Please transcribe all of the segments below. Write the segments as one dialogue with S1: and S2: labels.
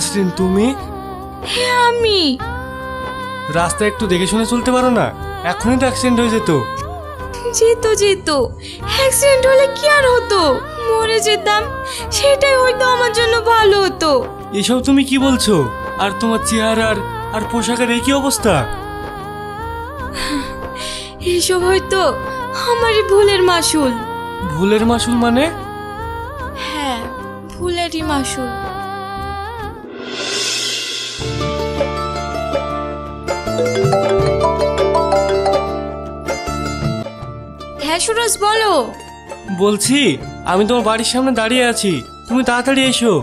S1: নাসরিন তুমি?
S2: হ্যাঁ আমি।
S1: রাস্তায় একটু দেখে শুনে চলতে পারো না? এখনই তো অ্যাক্সিডেন্ট হয়ে যেত।
S2: যেত অ্যাক্সিডেন্ট হলে কি আর হতো, মরে যেতাম, সেটাই হয়তো আমার জন্য ভালো হতো।
S1: এসব তুমি কি বলছো? আর তোমার চেহারার আর পোশাকের এই কি অবস্থা?
S2: এসব হয়তো আমারই ভুলের মাসুল।
S1: ভুলের মাসুল মানে?
S2: হ্যাঁ, ভুলেরই মাসুল। হ্যাঁ সুরজ বলো।
S1: বলছি আমি তোমার বাড়ির সামনে দাঁড়িয়ে আছি, তুমি তাড়াতাড়ি এসো।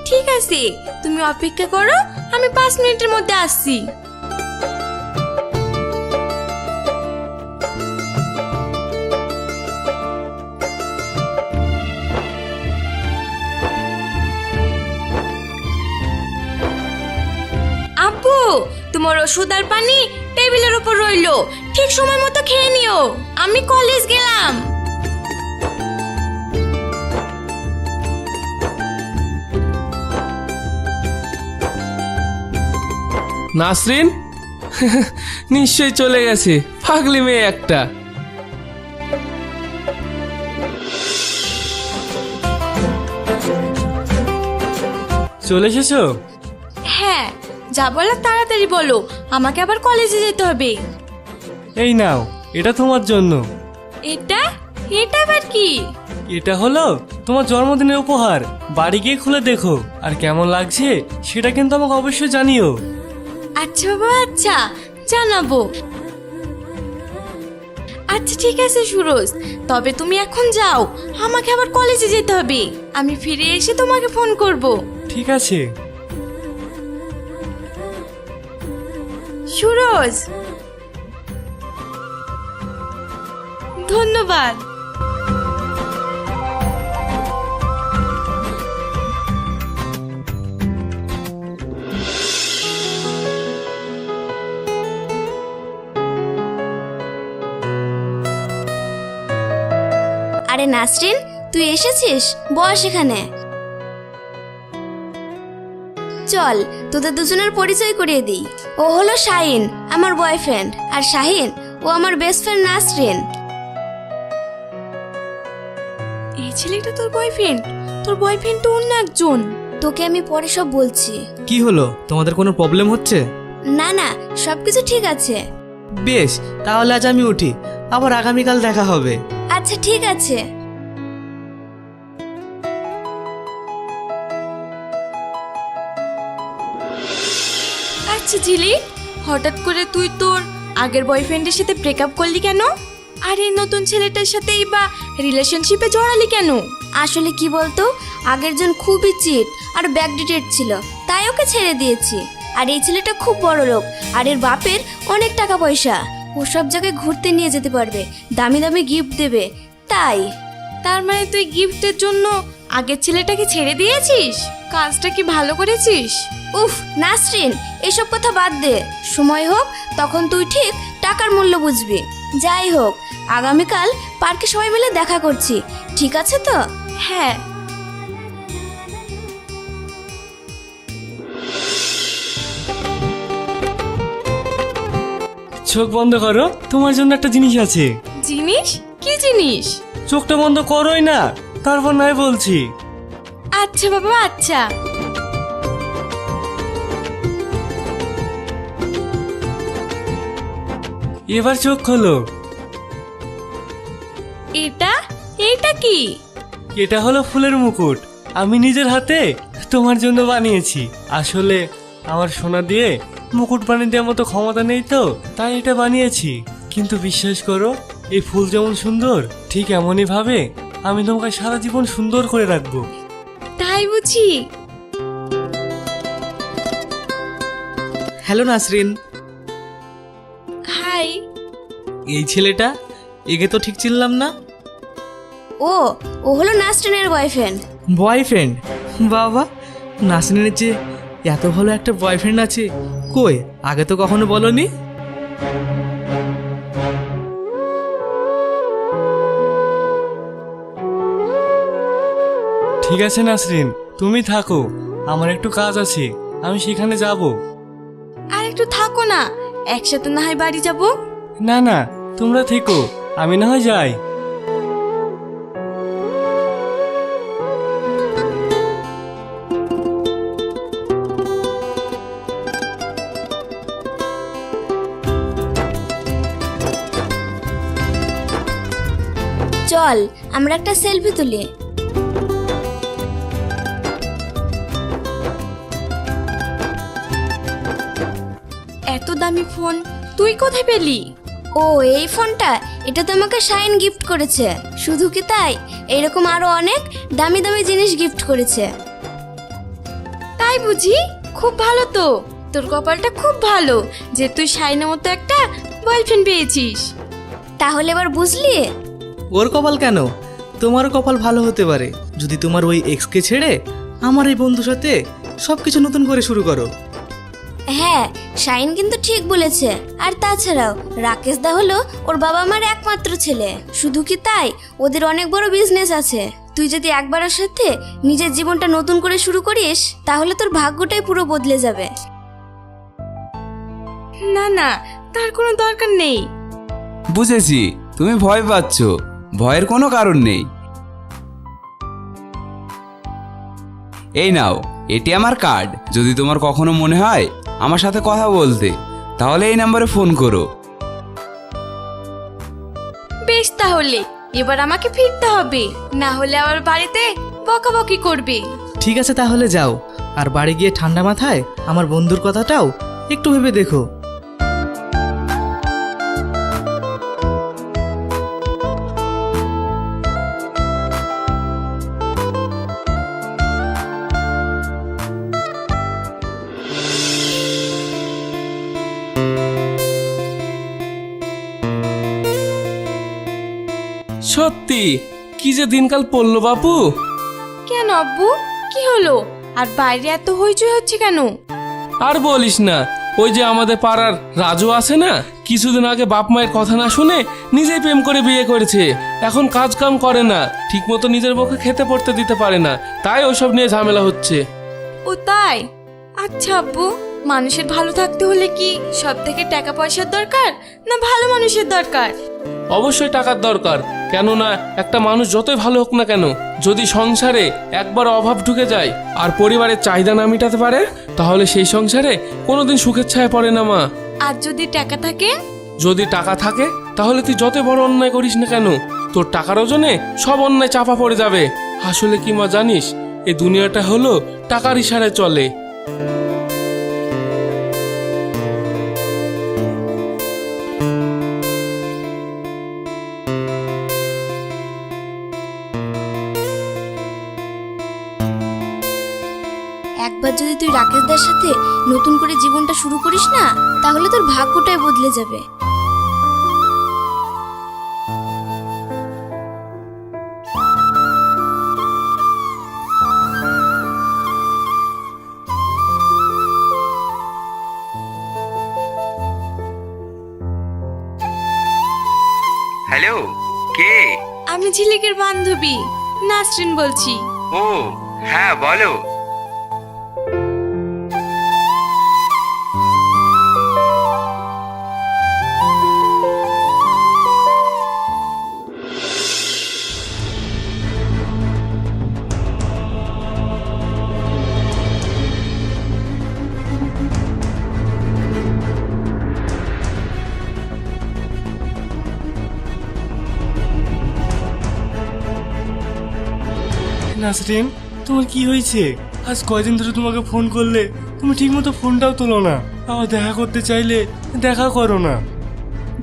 S2: ঠিক আছে, তুমি অপেক্ষা করো, আমি 5 মিনিটের মধ্যে আসছি। আব্বু, তোমার ওষুধ আর পানি টেবিলের উপর রইলো, ঠিক সময় মতো খেয়ে নিও। আমি কলেজ গেলাম।
S3: নাসরিন নিশ্চয়ই চলে গেছে, পাগলি মেয়ে একটা।
S1: চলে এসেছো?
S2: হ্যাঁ, যা বলার তাড়াতাড়ি বলো, আমাকে আবার কলেজে যেতে হবে।
S1: এই নাও, এটা তোমার জন্য।
S2: এটা এটা আবার কি?
S1: এটা হলো তোমার জন্মদিনের উপহার, বাড়ি গিয়ে খুলে দেখো, আর কেমন লাগছে সেটা কিন্তু আমাকে অবশ্যই জানিও।
S2: আচ্ছা বাবা, আচ্ছা জানাবো। আচ্ছা ঠিক আছে সুরজ, তবে তুমি এখন যাও, আমাকে আবার কলেজে যেতে হবে। আমি ফিরে এসে তোমাকে ফোন করব।
S1: ঠিক আছে।
S2: সুরজ, ধন্যবাদ।
S4: আরে নাসরিন, তুই এসেছিস? বস এখানে। চল তোদের দুজনের পরিচয় করিয়ে দিই। ও হলো শাহিন, আমার বয়ফ্রেন্ড, আর শাহিন ও আমার বেস্ট ফ্রেন্ড নাসরিন।
S2: এই ছেলেটা তোর বয়ফ্রেন্ড? তোর বয়ফ্রেন্ড তো অন্য একজন।
S4: তোকে আমি পরে সব বলছি।
S5: কি হলো, তোমাদের কোনো প্রবলেম হচ্ছে?
S4: না না, সবকিছু ঠিক আছে।
S5: বেশ, তাহলে আজ আমি উঠি, আবার আগামীকাল দেখা হবে।
S4: আচ্ছা ঠিক আছে।
S2: আচ্ছা ঝিলি, হঠাৎ করে তুই তোর আগের বয়ফ্রেন্ডের সাথে ব্রেকআপ করলি কেন? আর এই নতুন ছেলেটার সাথেই বা রিলেশনশিপে জড়ালি কেন?
S4: আসলে কি বলতো, আগের জন খুবই চিট আর ব্যাকডেটেড ছিল, তাই ওকে ছেড়ে দিয়েছি। আর এই ছেলেটা খুব বড় লোক, আর এর বাপের অনেক টাকা পয়সা, ও সব জায়গায় ঘুরতে নিয়ে যেতে পারবে, দামি দামি গিফট দেবে, তাই।
S2: তার মানে তুই গিফটের জন্য আগের ছেলেটাকে ছেড়ে দিয়েছিস? কাজটা কি ভালো করেছিস?
S4: উফ নাসরিন, এসব কথা বাদ দে, সময় হোক তখন তুই ঠিক টাকার মূল্য বুঝবি। যাই হোক, আগামীকাল পার্কে সবাই মিলে দেখা করছি, ঠিক আছে তো?
S2: হ্যাঁ।
S1: চোখ বন্ধ করো, তোমার জন্য একটা জিনিস আছে।
S2: জিনিস? কি জিনিস?
S1: চোখটা বন্ধ করোই না, তারপর নাই বলছি।
S2: আচ্ছা বাবা, আচ্ছা।
S1: এবার চোখ খোলো।
S2: এটা এটা কি?
S1: এটা হলো ফুলের মুকুট, আমি নিজের হাতে তোমার জন্য বানিয়েছি। আসলে আমার সোনা দিয়ে মুকুট বানিয়ে দেওয়ার মতো ক্ষমতা নেই তো, তাই এটা বানিয়েছি। কিন্তু বিশ্বাস করো, এই ফুল যেমন সুন্দর, ঠিক এমনই ভাবে আমি তোমাকে সারা জীবন সুন্দর করে রাখবো।
S2: তাই বুঝি?
S5: হ্যালো নাসরিন।
S2: হাই।
S5: এই ছেলেটা, একে তো ঠিক চিনলাম না।
S4: ও ও হলো নাসরিনের বয়ফ্রেন্ড।
S5: বয়ফ্রেন্ড? বাবা, নাসরিনের যে এত ভালো একটা বয়ফ্রেন্ড আছে, কই আগে তো কখনো বলনি।
S1: ঠিক আছে নাসরিন, তুমি থাকো, আমার একটু কাজ আছে, আমি সেখানে যাব।
S2: আর একটু থাকো না, একসাথে না হয় বাড়ি যাব।
S1: না না, তোমরা থেকো, আমি না হয় যাই।
S4: চল আমরা একটা সেলফি তুলি।
S2: এত দামি ফোন তুই কোথায় পেলি?
S4: ও এই ফোনটা, এটা তোমাকে শাইন গিফট করেছে। শুধু কি তাই, এরকম আরো অনেক দামি দামি জিনিস গিফট করেছে।
S2: তাই বুঝি? খুব ভালো তো, তোর কপালটা খুব ভালো যে তুই শাইনের মতো একটা বয়ফ্রেন্ড পেয়েছিস।
S4: তাহলে এবার বুঝলি?
S5: ওর কপাল কেন, তোমারও কপাল ভালো হতে পারে যদি তোমার ওই এক্সকে ছেড়ে আমার এই বন্ধুর সাথে সব কিছু নতুন করে শুরু করো।
S4: হ্যাঁ, শাইন কিন্তু ঠিক বলেছে। আর তাছাড়াও রাকেশ দা হলো ওর বাবা মার একমাত্র ছেলে। শুধু কি তাই, ওদের অনেক বড় বিজনেস আছে। তুই যদি একবারের সাথে নিজের জীবনটা নতুন করে শুরু করিস, তাহলে তোর ভাগ্যটাই পুরো বদলে যাবে।
S2: না না, তার কোনো দরকার নেই।
S6: বুঝেছি, তুমি ভয় পাচ্ছ, ভয়ের কোনো কারণ নেই। এই নাও, এটি আমার কার্ড। যদি তোমার কখনো মনে হয় আমার সাথে কথা বলতে, তাহলে এই নম্বরে ফোন করো।
S2: বেশ, তাহলে এবার আমাকে ফিরতে হবে, না হলে আবার বাড়িতে বকাবকি করবে।
S5: ঠিক আছে তাহলে যাও, আর বাড়ি গিয়ে ঠান্ডা মাথায় আমার বন্ধুর কথাটাও একটু ভেবে দেখো।
S3: সত্যি কি যে দিনকাল পড়লো বাপু।
S2: কেন আব্বু, কি হলো? আর বাইরে এত হইচই হচ্ছে কেন?
S3: আর বলিস না, ওই যে আমাদের পাড়ার রাজু আছে না, কিছুদিন আগে বাপ মায়ের কথা না শুনে নিজেই প্রেম করে বিয়ে করেছে। এখন কাজ কাম করে না, ঠিক মতো নিজের পক্ষে খেতে পড়তে দিতে পারে না, তাই ওইসব নিয়ে ঝামেলা হচ্ছে।
S2: ও তাই? আচ্ছা আব্বু, মানুষের ভালো থাকতে হলে কি সব থেকে টাকা পয়সার দরকার, না ভালো মানুষের দরকার?
S3: অবশ্যই টাকার দরকার, কেননা একটা মানুষ যতই ভালো হোক না কেন, যদি সংসারে একবার অভাব ঢুকে যায় আর পরিবারের চাহিদা না মেটাতে পারে, তাহলে সেই সংসারে কোনোদিন সুখের ছায়া পড়ে না মা।
S2: আর যদি টাকা থাকে?
S3: যদি টাকা থাকে, তাহলে তুই যত বড় অন্যায় করিস না কেন, তোর টাকার ওজনে সব অন্যায় চাপা পড়ে যাবে। আসলে কি মা জানিস, এই দুনিয়াটা হলো টাকার ইশারায় চলে।
S4: একবার যদি তুই রাকেশদার সাথে নতুন করে জীবনটা শুরু করিস না, তাহলে তোর ভাগ্যটাই বদলে যাবে।
S6: হ্যালো, কে?
S2: আমি ঝিলিকের বান্ধবী নাসরিন বলছি।
S6: ও হ্যাঁ, বলো।
S1: নাসরিন, তোমার কি হয়েছে? আজ কয়দিন ধরে তোমাকে ফোন করলে তুমি ঠিকমতো ফোনটাও তোলো না। আমার দেখা করতে চাইলে দেখা করো না।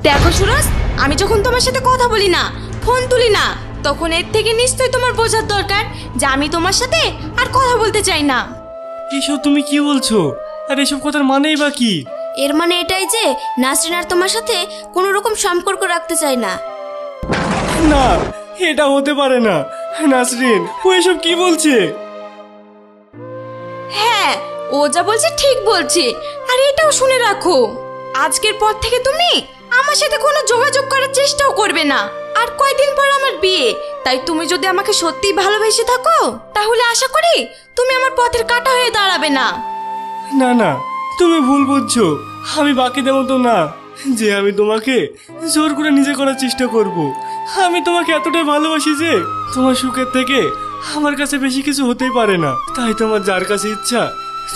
S2: দেখো সুরজ, আমি যখন তোমার সাথে কথা বলি না, ফোন তুলি না, তখন এর থেকে নিশ্চয়ই তোমার বোঝার দরকার যে আমি তোমার সাথে আর কথা বলতে চাই না।
S1: এসব তুমি কি বলছো? আর এসব কথার মানেই বা কি?
S4: এর মানে এটাই যে নাসরিন আর তোমার সাথে কোনো রকম সম্পর্ক রাখতে চায় না।
S1: না, এটা হতে পারে না। নাসরিন, ও এসব কি বলছে?
S2: হ্যাঁ, ও যা বলছে ঠিক বলছে। আর এটাও শুনে রাখো, আজকের পর থেকে তুমি আমার সাথে কোনো যোগাযোগ করার চেষ্টাও করবে না। আর কয়দিন পর আমার বিয়ে, তাই তুমি যদি আমাকে সত্যিই ভালোবেসে থাকো, তাহলে আশা করি তুমি আমার পথের কাঁটা হয়ে দাঁড়াবে না।
S1: না না, তুমি ভুল বুঝছো। আমি বাকিদের মতো না যে আমি তোমাকে জোর করে নিজে করার চেষ্টা করব। আমি তোমাকে এতটাই ভালোবাসি যে তোমার সুখের থেকে আমার কাছে বেশি কিছু হতেই পারে না। তাই তোমার যার কাছে ইচ্ছা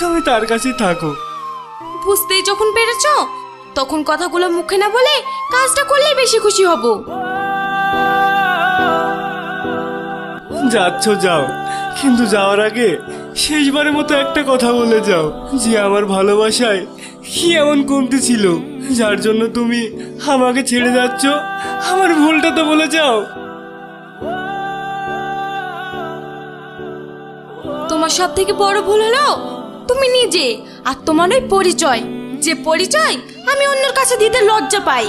S1: তুমি তার কাছেই থাকো।
S2: বুঝতেই যখন পেরেছ, তখন কথাগুলো মুখে না বলে কাজটা করলেই বেশি খুশি হব।
S1: যাচ্ছ যাও, কিন্তু যাওয়ার আগে শেষবারের মতো একটা কথা বলে যাও যে আমার ভালোবাসায় কি এমন কমতি ছিল যার জন্য তুমি আমাকে ছেড়ে যাচ্ছ। আমার ভুলটা তো বলে যাও।
S2: তোমার সব থেকে বড় ভুল হলো তুমি নিজে, আর তোমার ওই পরিচয়, যে পরিচয় আমি অন্যের কাছে দিতে লজ্জা পাই।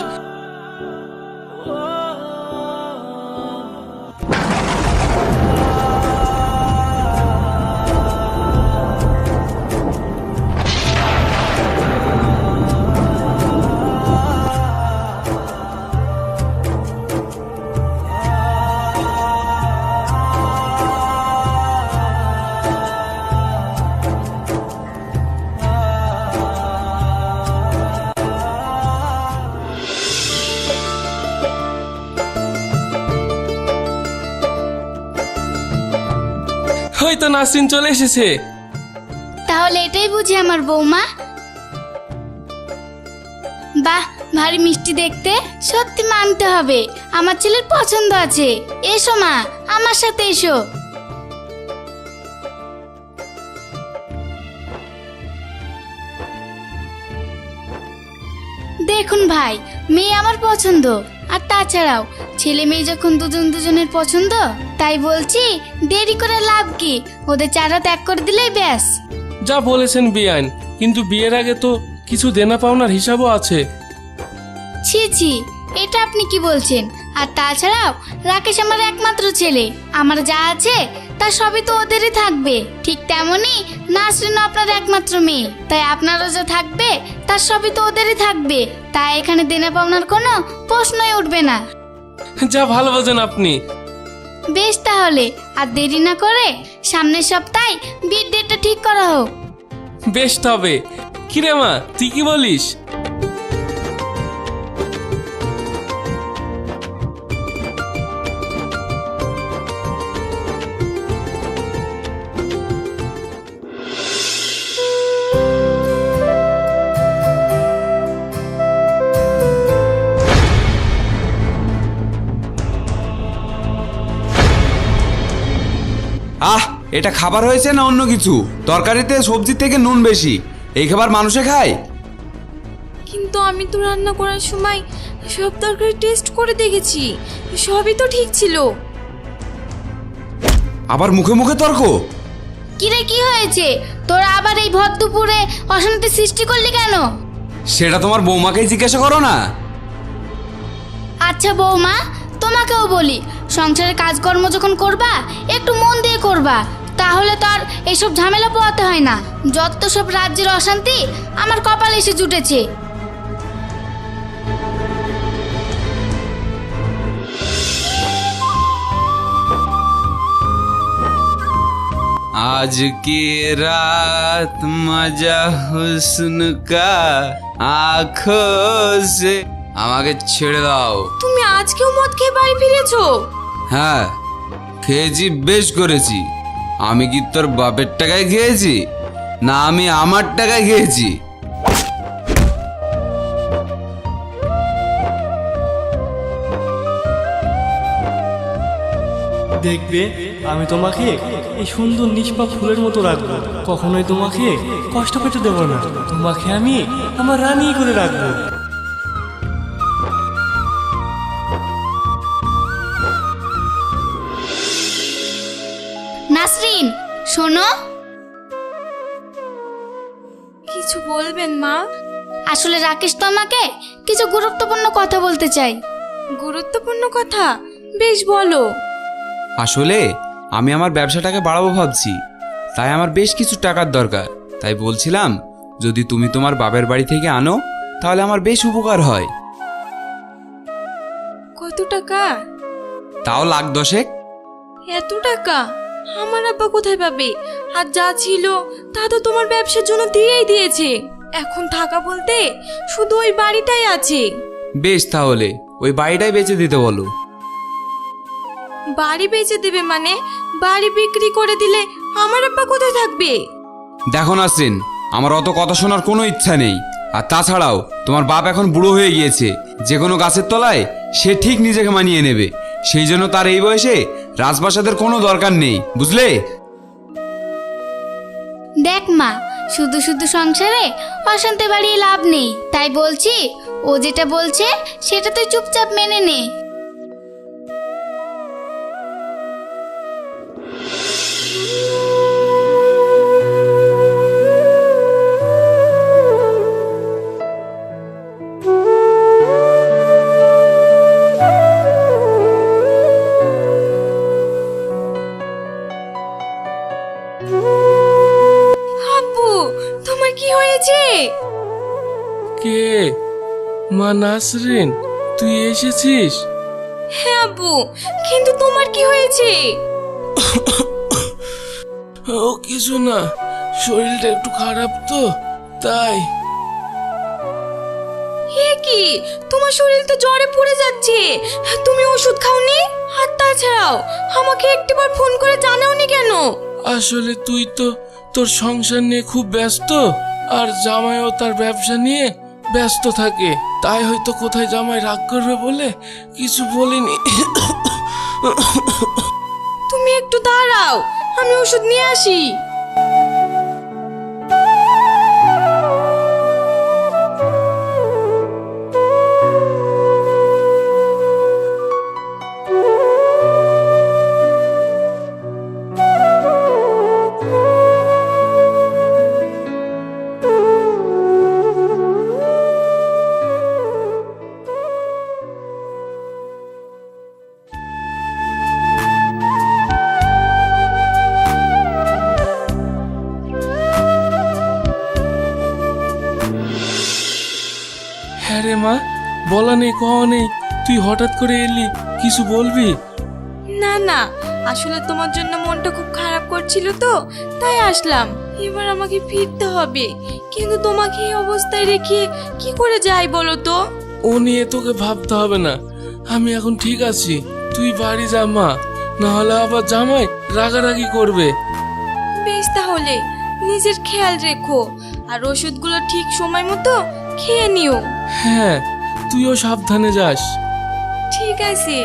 S3: ওই তো নাসরিন চলে এসেছে।
S4: তাহলে এটাই বুঝি আমার বৌমা? বাহ, ভারী মিষ্টি দেখতে। সত্যি মানতে হবে, আমার ছেলের পছন্দ আছে। এসো মা, আমার সাথে এসো। দেখুন ভাই, মেয়ে আমার পছন্দ। আর তাছাড়াও ছেলে মেয়ে যখন দুজন দুজনের পছন্দ, তাই বলছি দেরি করে লাভ কি, ওদের চারা ত্যাগ করে দিলেই ব্যাস।
S3: যা বলেছেন বিয়ান, কিন্তু বিয়ের আগে তো কিছু দেনা পাওনার হিসাবও আছে।
S4: ছি ছি, এটা আপনি কি বলছেন? আর তাছাড়াও রাকেশ আমার একমাত্র ছেলে, আমার যা আছে তার সবই তো ওদেরই থাকবে। ঠিক তেমনই নাসরিন আপনার একমাত্র মেয়ে, তাই আপনারও যা থাকবে তার সবই তো ওদেরই থাকবে। তাই এখানে দেনা পাওনার কোনো প্রশ্নই উঠবে না।
S3: যা ভালো বোঝেন আপনি।
S4: বেশ, তাহলে আর দেরি না করে সামনের সপ্তাহে বিয়ের ডেটটা ঠিক করা হোক।
S3: বেশ, তবে কিরে মা, তুই কি বলিস?
S6: আহ, এটা খাবার হয়েছে না অন্য কিছু? তরকারিতে সবজির থেকে নুন বেশি। এই খাবার মানুষে খায়?
S2: কিন্তু আমি তো রান্না করার সময় সব তরকারি টেস্ট করে দেখেছি, সবই তো ঠিক ছিল।
S6: আবার মুখে মুখে তর্ক?
S4: কিরে, কি হয়েছে তোরা আবার এই ভর দুপুরে অশান্তি সৃষ্টি করলি কেন?
S6: সেটা তোমার বৌমাকেই জিজ্ঞাসা করো না।
S4: আচ্ছা বৌমা, তোমাকেও বলি, সংসারের কাজকর্ম যখন করবা একটু মন দিয়ে করবা, তাহলে তো আর এসব ঝামেলা পোহাতে হয় না। যত সব রাজ্যের অশান্তি আমার কপালে এসে জুটেছে।
S6: आज की रात मजा हुस्न का आँखों से। আমাকে ছেড়ে দাও।
S2: তুমি আজকেও মদ খেয়ে বাড়ি ফিরেছো?
S6: হ্যাঁ, খেয়েছি, বেশ করেছি। আমি কি তোর বাপের টাকায় খেয়েছি, না আমি আমার টাকায় খেয়েছি?
S1: দেখবে, আমি তোমাকে এই সুন্দর নিষ্পাপ ফুলের মতো রাখবো। কখনোই তোমাকে কষ্ট পেতে দেবো না। তোমাকে আমি আমার রানী করে রাখবো।
S4: নাসরিন, শোনো।
S2: কিছু বলবেন মা?
S4: আসলে রাকেশ তো আমাকে কিছু গুরুত্বপূর্ণ কথা বলতে চাই।
S2: গুরুত্বপূর্ণ কথা? বেশ, বলো।
S6: আসলে আমি আমার ব্যবসাটাকে বাড়াবো ভাবছি, তাই আমার বেশ কিছু টাকার দরকার। তাই বলছিলাম, যদি তুমি তোমার বাবার বাড়ি থেকে আনো তাহলে আমার বেশ উপকার হয়।
S2: কত টাকা?
S6: তাও 1,10,000।
S2: এত টাকা আমার আব্বা কোথায় পাবে? আর যা ছিল তা তো তোমার ব্যবসার জন্য দিয়েই দিয়েছে। এখন থাকা বলতে শুধু ওই বাড়িটাই আছে।
S6: বেশ, তাহলে ওই বাড়িটাই বেচে দিতে বলো।
S2: বাড়ি বেচে দেবে মানে? বাড়ি বিক্রি করে দিলে আমার আব্বা কোথায় থাকবে?
S6: দেখো নাসরিন, আমার অত কথা শোনার কোনো ইচ্ছা নেই। আর তাছাড়াও তোমার বাপ এখন বুড়ো হয়ে গিয়েছে, যে কোনো গাছের তলায় সে ঠিক নিজেকে মানিয়ে নেবে। সেই জন্য তার এই বয়সে রাজপ্রাসাদের কোনো দরকার নেই, বুঝলে?
S4: দেখ মা, শুধু শুধু সংসারে অশান্তি বাড়িয়ে লাভ নেই। তাই বলছি, ও যেটা বলছে সেটা তুই চুপচাপ মেনে নে।
S2: আব্বু, তোমার কি হয়েছে?
S3: কে? মা নাসরিন, তুই এসেছিস?
S2: হ্যাঁ আব্বু, কিন্তু তোমার কি হয়েছে?
S3: ও কিছু না, শরীরটা একটু খারাপ তো তাই।
S2: হে কি, তোমার শরীর তো জ্বরে পড়ে যাচ্ছে, তুমি ওষুধ খাওনি? আর তাছাড়াও আমাকে একটিবার ফোন করে জানাওনি কেন?
S3: আসলে তুই তো তোর সংসার নিয়ে খুব ব্যস্ত, আর জামাইও তার ব্যবসা নিয়ে ব্যস্ত থাকে, তাই হয়তো কোথায় জামাই রাগ করবে বলে কিছু বলিনি।
S2: তুমি একটু দাঁড়াও, আমি ওষুধ নিয়ে আসি।
S3: হ্যাঁ রে মা, বলা নেই কওয়া নেই, তুই হঠাৎ করে এলি, কিছু বলবি?
S2: না না, আসলে তোমার জন্য মনটা খুব খারাপ করছিল তো, তাই আসলাম। এবার আমাকে ফিরতে হবে, কিন্তু তোমাকে এই অবস্থায় রেখে কি করে যাই বলো তো?
S3: ও নিয়ে তোকে ভাবতে হবে না, আমি এখন ঠিক আছি। তুই বাড়ি যা মা, না হলে আবার জামাই রাগারাগি করবে।
S2: বেশ, তাহলে নিজের খেয়াল রেখো, আর ওষুধগুলো ঠিক সময় মতো খেয়ে নিও।
S3: হ্যাঁ, তুইও সাবধানে যাস।
S2: ঠিক আছে।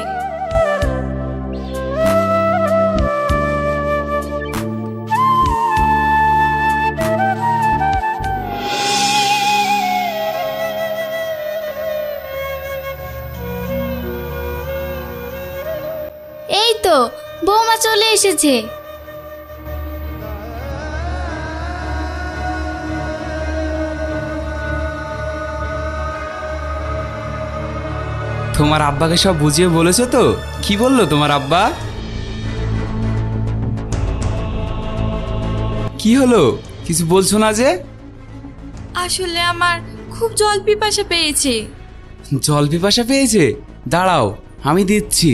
S4: এই তো বৌমা চলে এসেছে।
S6: তোমার আব্বাকে সব বুঝিয়ে বলেছো তো? কি বললো তোমার আব্বা? কি হলো, কিছু বলছো না যে?
S2: আসলে আমার খুব জল পিপাসা পেয়েছে।
S6: জল পিপাসা পেয়েছে? দাঁড়াও, আমি দিচ্ছি।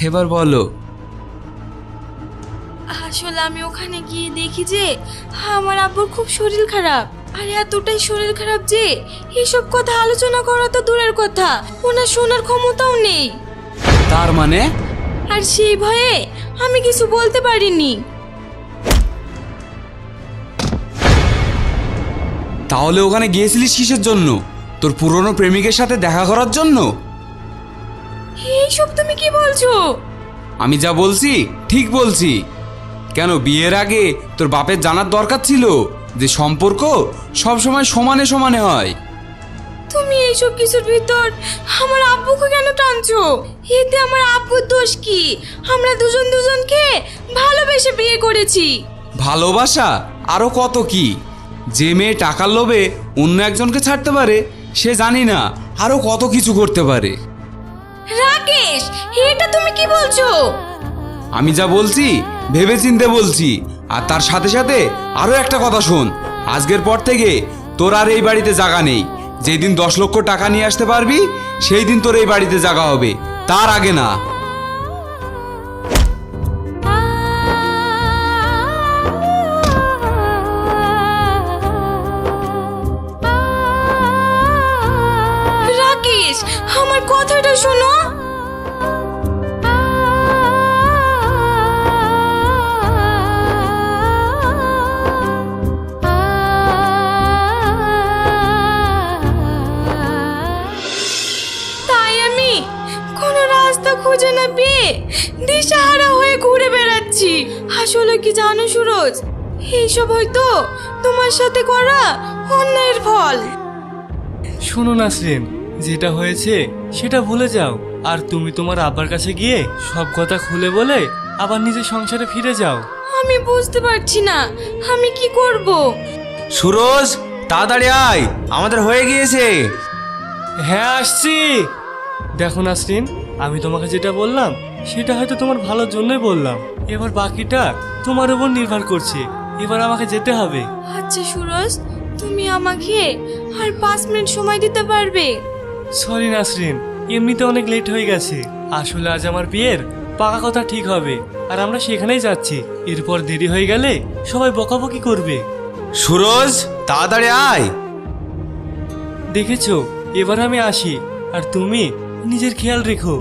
S6: এবার বলো।
S2: আসলে আমি ওখানে গিয়ে দেখি যে আমার আব্বুর খুব শরীর খারাপ, আর এতটাই শরীর খারাপ যে এসব কথা আলোচনা করা তো দূরের কথা, ওনার শোনার ক্ষমতাও নেই।
S6: তার মানে?
S2: আর সেই ভয়ে আমি কিছু বলতে পারিনি।
S6: তাহলে ওখানে গিয়েছিলিস কিসের জন্য? তোর পুরনো প্রেমিকের সাথে দেখা করার জন্য?
S2: এইসব তুমি কি বলছো?
S6: আমি যা বলছি ঠিক বলছি। কেন, বিয়ের আগে তোর বাপের জানার দরকার ছিল যে সম্পর্ক সব সময় সমানে সমানে হয়?
S2: তুমি এইসব কিছুর ভিতর আমার আব্বুকে কেন টানছো? এতে আমার আব্বুর দোষ কি? আমরা দুজন দুজনকে ভালোবেসে বিয়ে করেছি।
S6: ভালোবাসা আরো কত কি! যে মেয়ে টাকার লোভে অন্য একজনকে ছাড়তে পারে, সে জানি না আরো কত কিছু করতে পারে।
S2: রাকেশ, এটা তুমি কি বলছো?
S6: আমি যা বলছি ভেবেচিন্তে বলছি। আর তার সাথে সাথে আরো একটা কথা শোন, আজকের পর থেকে তোর আর এই বাড়িতে জায়গা নেই। যেদিন 10 লক্ষ টাকা নিয়ে আসতে পারবি সেই দিন তোর এই বাড়িতে জায়গা হবে, তার আগে না।
S2: রাকেশ, আমার কথাটা শোনো। তাই আমি কোনো রাস্তা খুঁজে না পেয়ে দিশাহারা হয়ে ঘুরে বেড়াচ্ছি। আসলে কি জানো সুরজ, এইসব হয়তো তোমার সাথে করা অন্যায়ের ফল।
S1: শোনো নাসরিন, যেটা হয়েছে সেটা ভুলে যাও। আর তুমি তোমার আব্বার কাছে গিয়ে সব কথা খুলে বলে আবার নিজের সংসারে ফিরে যাও।
S2: আমি বুঝতে পারছি না আমি কি করব।
S7: সুরজ, তাড়াতাড়ি আয়, আমাদের হয়ে গিয়েছে।
S1: হ্যাঁ, আসছি। দেখো নাসরিন, আমি তোমাকে যেটা বললাম সেটা হয়তো তোমার ভালোর জন্যই বললাম। এবার বাকিটা তোমার উপর নির্ভর করছে। এবার আমাকে যেতে হবে।
S2: আচ্ছা সুরজ, তুমি আমাকে আর 5 মিনিট সময় দিতে পারবে?
S1: সরি নাসরিন, এমনিতে অনেক লেট হয়ে গেছে। আসলে আজ আমার বিয়ের পাকা কথা ঠিক হবে আর আমরা সেখানেই যাচ্ছি। এরপর দেরি হয়ে গেলে সবাই বকাবকি করবে।
S7: সুরজ, তাড়াতাড়ি আয়।
S1: দেখেছো, এবার আমি আসি। আর তুমি নিজের খেয়াল রেখো।